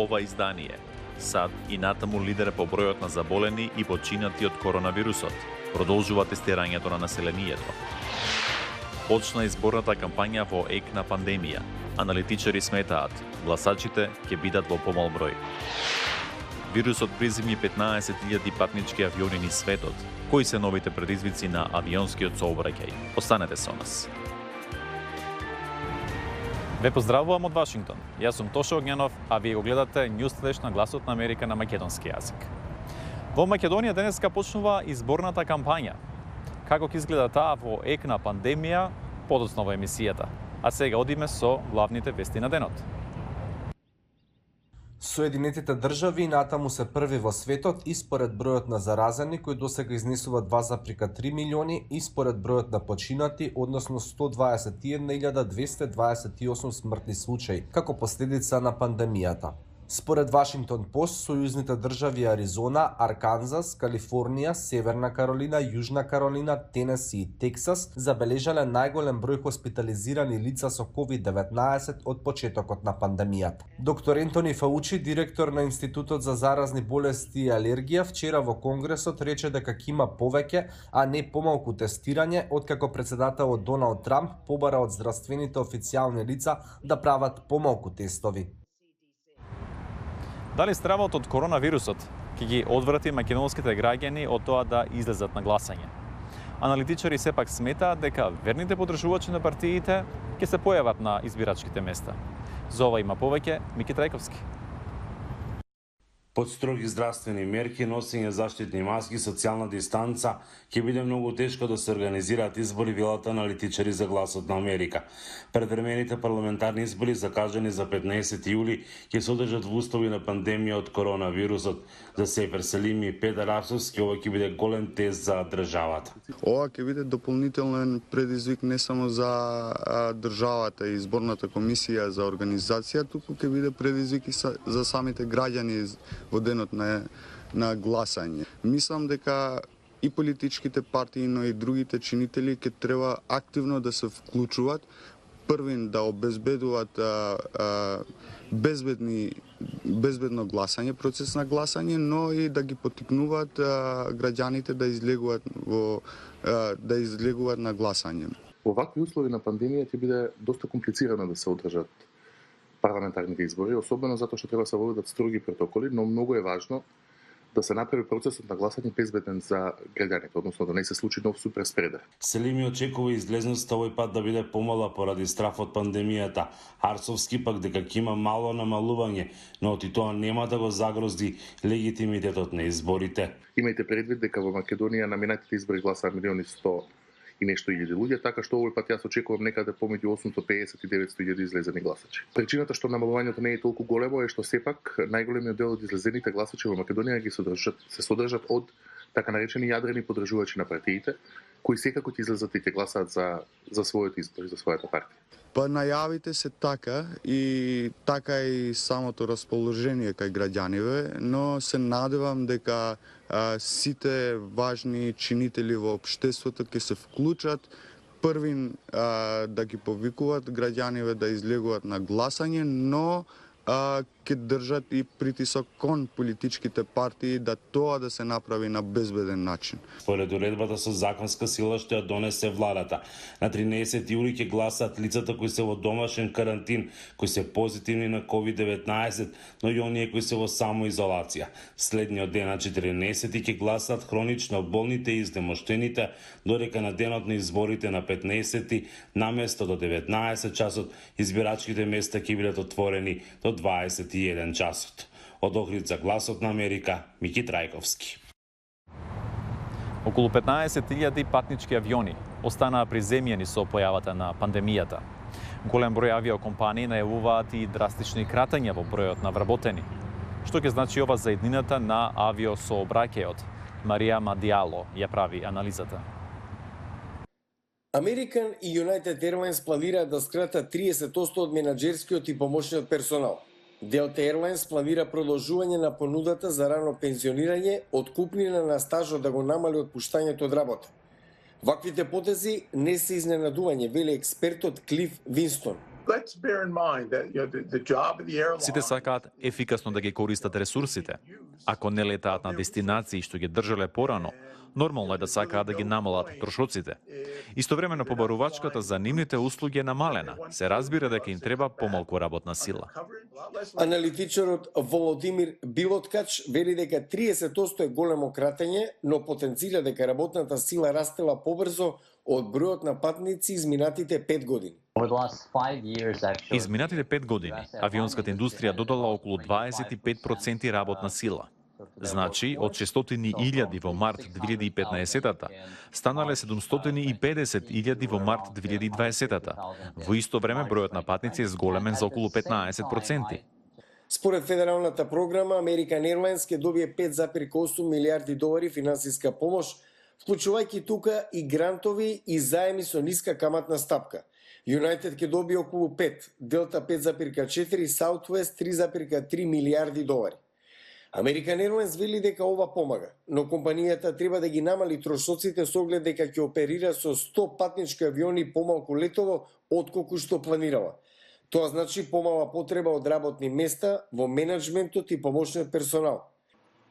ова издание. САД и натаму лидер по бројот на заболени и починати од коронавирусот. Продолжува тестирањето на населението. Почна изборната кампања во ек на пандемија. Аналитичари сметаат, гласачите ќе бидат во помал број. Вирусот приземи 15.000 патнички авиони низ светот. Кои се новите предизвици на авионскиот сообраќај? Останете со нас. Ве поздравувам од Вашингтон. Јас сум Тошо Огњанов, а вие го гледате News Flash на Гласот на Америка на македонски јазик. Во Македонија денеска почнува изборната кампања. Како ќе изгледа таа во ек на пандемија, подоцна во емисијата. А сега одиме со главните вести на денот. Соединетите држави натаму се први во светот и според бројот на заразени кој досега изнесува 2,3 милиони и според бројот на починати, односно 121.228 смртни случаи како последица на пандемијата. Според Вашингтон Пост, сојузните држави Аризона, Арканзас, Калифорнија, Северна Каролина, Јужна Каролина, Тенеси и Тексас забележале најголем број хоспитализирани лица со COVID-19 од почетокот на пандемијата. Доктор Ентони Фаучи, директор на Институтот за заразни болести и алергија, вчера во Конгресот рече дека ќе има повеќе, а не помалку тестирање, откако председателот Доналд Трамп побара од здравствените официјални лица да прават помалку тестови. Дали стравот од коронавирусот ќе ги одврати македонските граѓани од тоа да излезат на гласање? Аналитичари сепак сметаат дека верните поддржувачи на партиите ќе се појават на избирачките места. За ова има повеќе Мики Трајковски. Под строги здравствени мерки, носење заштитни маски, социјална дистанца, ќе биде многу тешко да се организираат избори, велат аналитичари за Гласот на Америка. Предвремените парламентарни избори, закажани за 15 јули, ќе се одржат во услови на пандемија од коронавирусот. За Сефер Селими и Петар Арсовски, ова ќе биде голем тест за државата. Ова ќе биде дополнителен предизвик не само за државата и изборната комисија за организација, туку ќе биде предизвик и за самите граѓани во денот на гласање. Мислам дека и политичките партии, но и другите чинители ќе треба активно да се вклучуваат, првин да обезбедуваат безбедно гласање, процес на гласање, но и да ги поттикнуваат граѓаните да излегуваат на гласање. Во вакви услови на пандемија ќе биде доста комплицирано да се одржат парламентарните избори, особено затоа што треба да се водат строги протоколи, но многу е важно да се направи процесот на гласање безбеден за граѓаните, односно да не се случи нов суперспредер. Селими очекува излезноста овој пат да биде помала поради страф од пандемијата. Арсовски пак дека ќе има мало намалување, но и тоа нема да го загрозди легитимитетот на изборите. Имајте предвид дека во Македонија на минатите избори гласаа 1.100.000 и нешто илјади луѓе, така што овој пат јас очекувам некаде помеѓу 850 и 900.000 излезени гласачи. Причината што намалувањето не е толку големо е што сепак најголемиот дел од излезените гласачи во Македонија се содржат од така наречени јадрени поддржувачи на партиите, кои секако ќе излезат и ќе гласаат за својот избор, за својата партија. Па најавите се така и самото расположение кај граѓаниве, но се надевам дека сите важни чинители во општеството ќе се вклучат, првин да ги повикуваат граѓаниве да излегуваат на гласање, но ќе држат и притисок кон политичките партии да тоа да се направи на безбеден начин. Според уредбата со законска сила што ја донесе владата, на 13 јули ќе гласаат лицата кои се во домашен карантин, кои се позитивни на COVID-19, но и оние кои се во самоизолација. Следниот ден на 14 ќе гласаат хронично болните и изнемоштените, додека на денот на изборите на 15 наместо до 19 часот избирачките места ќе бидат отворени до 21 часот. Од Охрид за Гласот на Америка, Мики Трајковски. Околу 15.000 патнички авиони останаа приземјени со појавата на пандемијата. Голем број авиокомпании најавуваат и драстични кратења во бројот на вработени. Што ќе значи ова за еднината на авиосообраќајот? Марија Мадиало ја прави анализата. American и United Airlines планираат да скратат 30% од менаџерскиот и помошниот персонал. Delta Airlines планира продолжување на понудата за рано пензионирање, откупнина на стажот да го намали отпуштањето од работа. Ваквите потези не се изненадување, вели експертот Клиф Винстон. let's bear in mind that the job of the airline. Сите сакаат ефикасно да ги користат ресурсите. Ако не летаат на дестинации што ги држале порано, нормално е да сакаат да ги намалат трошоците. Истовремено побарувачката за нивните услуги е намалена. Се разбира дека им треба помалку работна сила. Аналитичарот Володимир Билоткач вели дека 30% е големо кратење, но потенцира дека работната сила растела побрзо од бројот на патници изминатите 5 години. Изминатите 5 години, авионската индустрија додала околу 25% работна сила. Значи, од 600.000 во март 2015-та, станале 750.000 во март 2020-та. Во исто време, бројот на патници е зголемен за околу 15%. Според федералната програма, American Airlines ќе добие 5,8 милиарди долари финансиска помош, вклучувајќи тука и грантови и заеми со ниска каматна стапка. United ќе добие околу 5, Delta 5,4, Southwest 3,3 милиарди долари. American Airlines вели дека ова помага, но компанијата треба да ги намали трошоците со оглед дека ќе оперира со 100 патнички авиони помалку летово отколку што планирала. Тоа значи помала потреба од работни места во менеджментот и помошниот персонал.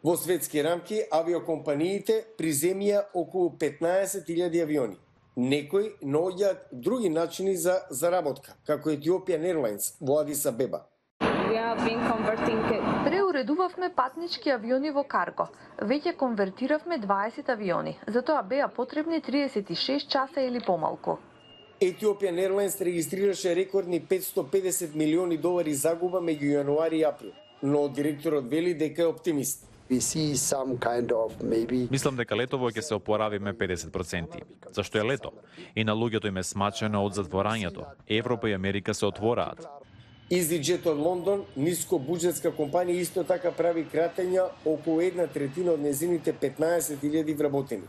Во светски рамки, авиокомпаниите приземија околу 15.000 авиони. Некои наоѓаат други начини за заработка, како Ethiopian Airlines во Адис Абеба. Преуредувавме патнички авиони во карго. Веќе конвертиравме 20 авиони, затоа беа потребни 36 часа или помалку. Ethiopian Airlines регистрираше рекордни 550 милиони долари загуба меѓу јануари и април, но директорот вели дека е оптимист. Мислам дека летово ќе се опоравиме 50%. Зашто е лето? И на луѓето им е смачено од затворањето. Европа и Америка се отвораат. EasyJet од Лондон, нискобуџетска компанија, исто така прави кратења околу 1/3 од незините 15.000 вработени.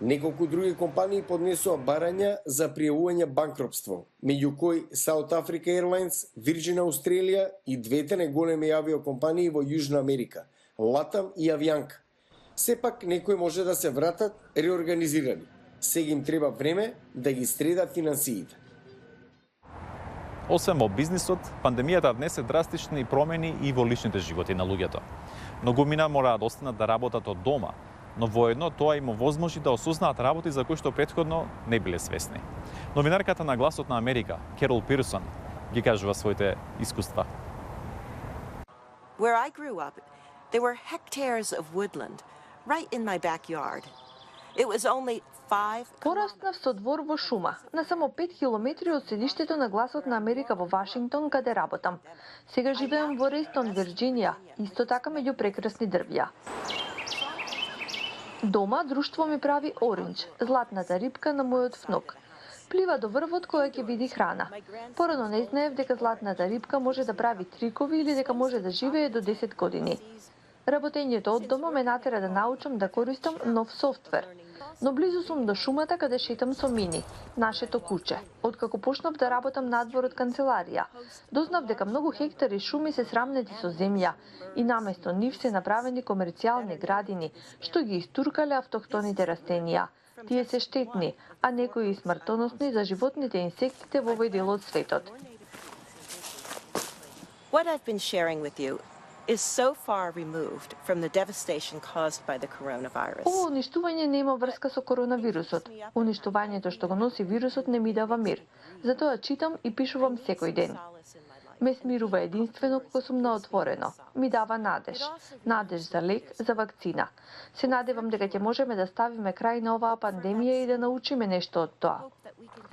Неколку други компании поднесоа барања за пријавување банкропство, меѓу кои South Africa Airlines, Virgin Australia и двете најголеми авиокомпании во Јужна Америка, Латам и Авианка. Сепак некои може да се вратат реорганизирани. Сега им треба време да ги средат финансиите. Освен во бизнисот, пандемијата внесе драстични промени и во личните животи на луѓето. Многумина мораат да останат да работат од дома, но воедно тоа им овозможи да осознаат работи за кои што претходно не биле свесни. Новинарката на Гласот на Америка, Керол Пирсон, ги кажува своите искуства. Where I grew up, there were hectares of woodland right in my backyard. It was only 5 Пораснав со двор во шума, на само 5 километри од седиштето на Гласот на Америка во Вашингтон, каде работам. Сега живеам во Рестон, Вирџинија, исто така меѓу прекрасни дрвја. Дома друштво ми прави оринџ, златната рибка на мојот внук. Плива до врвот која ќе види храна. Порано не знаев дека златната рибка може да прави трикови или дека може да живее до 10 години. Работењето од дома ме натера да научам да користам нов софтвер. Но близу сум до шумата каде шетам со Мини, нашето куче. Откако почнав да работам надвор од канцеларија, дознав дека многу хектари шуми се срамнети со земја и наместо нив се направени комерцијални градини, што ги истуркале автохтоните растенија. Тие се штетни, а некои и смртоносни за животните и инсектите во овој дел од светот. What I've been sharing with you is so far removed from the devastation caused by the coronavirus. Ово уништување нема врска со коронавирусот. Уништувањето што го носи вирусот не ми дава мир. Затоа читам и пишувам секој ден. Ме смирува единствено кога сум на отворено. Ми дава надеж. Надеж за лек, за вакцина. Се надевам дека ќе можеме да ставиме крај на оваа пандемија и да научиме нешто од тоа.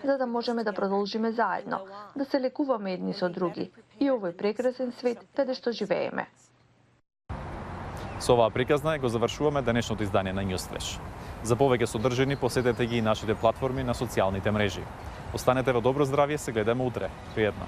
За да можеме да продолжиме заедно, да се лекуваме едни со други и овој прекрасен свет каде што живееме. Со оваа приказна го завршуваме денешното издание на Newsflash. За повеќе содржини посетете ги и нашите платформи на социјалните мрежи. Останете во добро здравје, се гледаме утре. Пријатно.